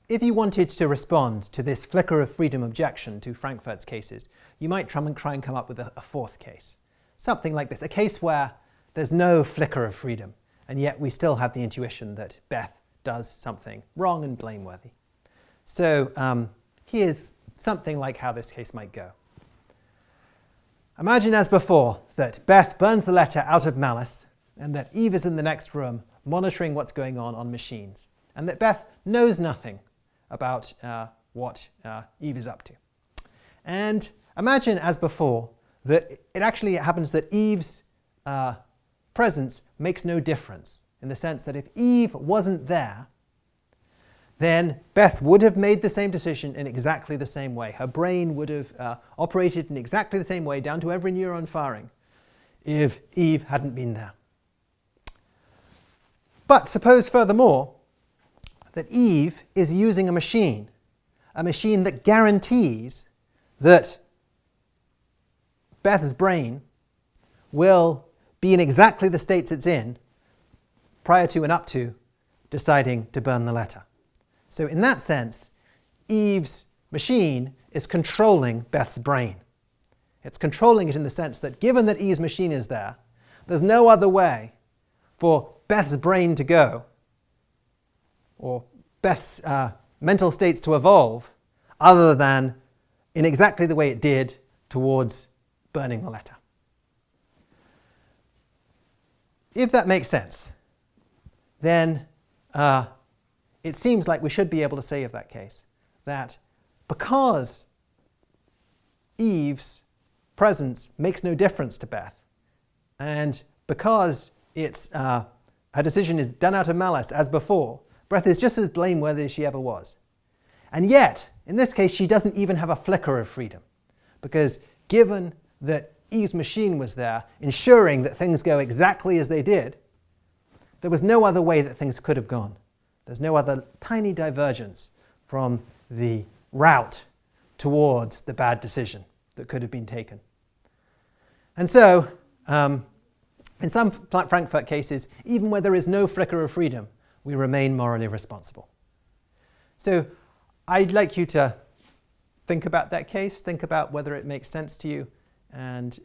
if you wanted to respond to this flicker of freedom objection to Frankfurt's cases, you might try and come up with a fourth case. Something like this, a case where there's no flicker of freedom, and yet we still have the intuition that Beth does something wrong and blameworthy. So here's something like how this case might go. Imagine, as before, that Beth burns the letter out of malice, and that Eve is in the next room monitoring what's going on machines, and that Beth knows nothing about what Eve is up to. And imagine, as before, that it actually happens that Eve's presence makes no difference, in the sense that if Eve wasn't there, then Beth would have made the same decision in exactly the same way. Her brain would have operated in exactly the same way, down to every neuron firing, if Eve hadn't been there. But suppose, furthermore, that Eve is using a machine that guarantees that Beth's brain will be in exactly the states it's in prior to and up to deciding to burn the letter. So in that sense, Eve's machine is controlling Beth's brain. It's controlling it in the sense that given that Eve's machine is there, there's no other way for Beth's brain to go, or Beth's mental states to evolve, other than in exactly the way it did towards burning the letter. If that makes sense, then it seems like we should be able to say of that case that because Eve's presence makes no difference to Beth, and because her decision is done out of malice as before, Beth is just as blameworthy as she ever was. And yet, in this case, she doesn't even have a flicker of freedom, because given that Eve's machine was there, ensuring that things go exactly as they did, there was no other way that things could have gone. There's no other tiny divergence from the route towards the bad decision that could have been taken. And so, in some Frankfurt cases, even where there is no flicker of freedom, we remain morally responsible. So I'd like you to think about that case, think about whether it makes sense to you, and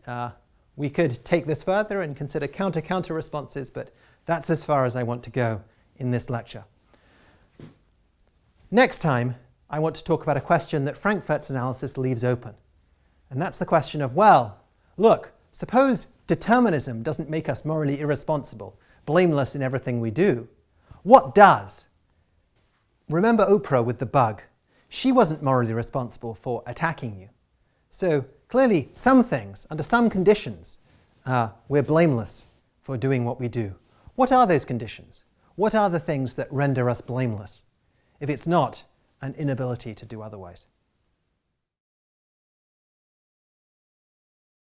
we could take this further and consider counter responses, but that's as far as I want to go in this lecture. Next time, I want to talk about a question that Frankfurt's analysis leaves open. And that's the question of, well, look, suppose determinism doesn't make us morally irresponsible, blameless in everything we do. What does? Remember Oprah with the bug. She wasn't morally responsible for attacking you. So clearly, some things, under some conditions, we're blameless for doing what we do. What are those conditions? What are the things that render us blameless, if it's not an inability to do otherwise?